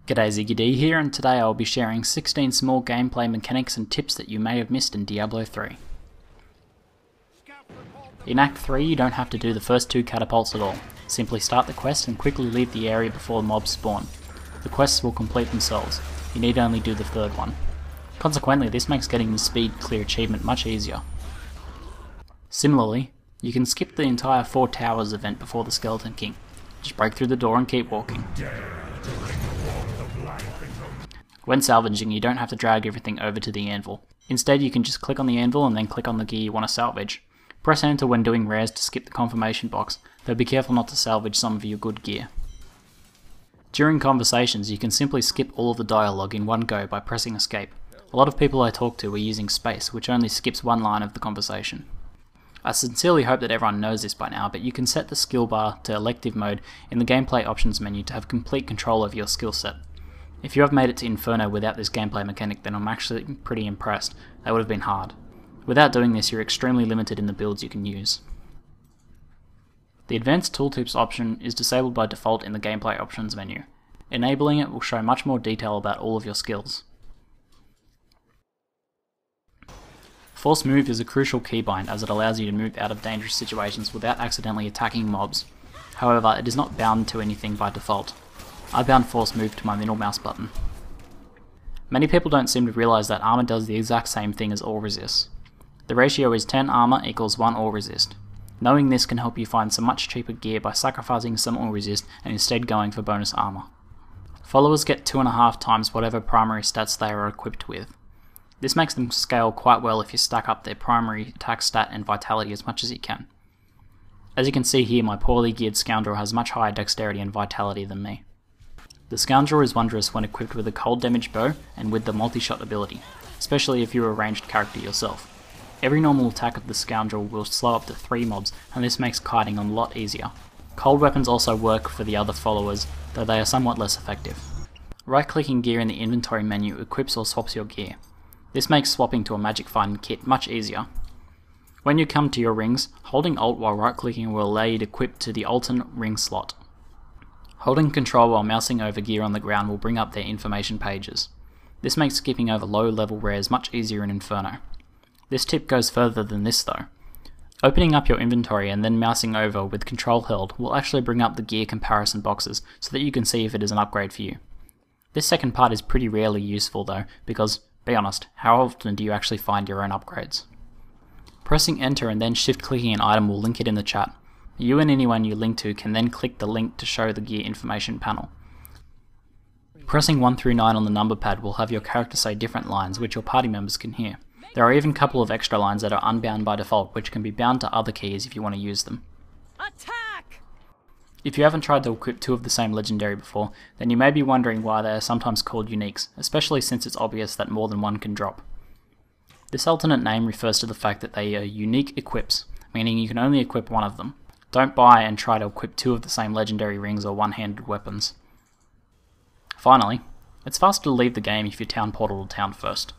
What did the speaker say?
G'day, ZiggyD here, and today I will be sharing 16 small gameplay mechanics and tips that you may have missed in Diablo 3. In Act 3 you don't have to do the first 2 catapults at all. Simply start the quest and quickly leave the area before the mobs spawn. The quests will complete themselves. You need only do the third one. Consequently, this makes getting the speed clear achievement much easier. Similarly, you can skip the entire 4 towers event before the Skeleton King. Just break through the door and keep walking. When salvaging, you don't have to drag everything over to the anvil. Instead, you can just click on the anvil and then click on the gear you want to salvage. Press enter when doing rares to skip the confirmation box, though be careful not to salvage some of your good gear. During conversations, you can simply skip all of the dialogue in one go by pressing escape. A lot of people I talk to are using space, which only skips one line of the conversation. I sincerely hope that everyone knows this by now, but you can set the skill bar to elective mode in the gameplay options menu to have complete control over your skill set. If you have made it to Inferno without this gameplay mechanic, then I'm actually pretty impressed. That would have been hard. Without doing this, you're extremely limited in the builds you can use. The Advanced Tooltips option is disabled by default in the gameplay options menu. Enabling it will show much more detail about all of your skills. Force Move is a crucial keybind as it allows you to move out of dangerous situations without accidentally attacking mobs. However, it is not bound to anything by default. I bound Force Move to my middle mouse button. Many people don't seem to realise that armor does the exact same thing as all resists. The ratio is 10 armor equals 1 all resist. Knowing this can help you find some much cheaper gear by sacrificing some all resist and instead going for bonus armor. Followers get 2.5 times whatever primary stats they are equipped with. This makes them scale quite well if you stack up their primary attack stat and vitality as much as you can. As you can see here, my poorly geared Scoundrel has much higher dexterity and vitality than me. The Scoundrel is wondrous when equipped with a cold damage bow and with the multi-shot ability, especially if you're a ranged character yourself. Every normal attack of the Scoundrel will slow up to 3 mobs, and this makes kiting a lot easier. Cold weapons also work for the other followers, though they are somewhat less effective. Right-clicking gear in the inventory menu equips or swaps your gear. This makes swapping to a magic find kit much easier. When you come to your rings, holding Alt while right-clicking will allow you to equip to the alternate ring slot. Holding Ctrl while mousing over gear on the ground will bring up their information pages. This makes skipping over low-level rares much easier in Inferno. This tip goes further than this though. Opening up your inventory and then mousing over with Ctrl held will actually bring up the gear comparison boxes so that you can see if it is an upgrade for you. This second part is pretty rarely useful though, because, be honest, how often do you actually find your own upgrades? Pressing enter and then shift clicking an item will link it in the chat. You and anyone you link to can then click the link to show the gear information panel. Pressing 1 through 9 on the number pad will have your character say different lines which your party members can hear. There are even a couple of extra lines that are unbound by default, which can be bound to other keys if you want to use them. Attack! If you haven't tried to equip 2 of the same legendary before, then you may be wondering why they are sometimes called uniques, especially since it's obvious that more than one can drop. This alternate name refers to the fact that they are unique equips, meaning you can only equip one of them. Don't buy and try to equip 2 of the same legendary rings or one-handed weapons. Finally, it's faster to leave the game if you town portal to town first.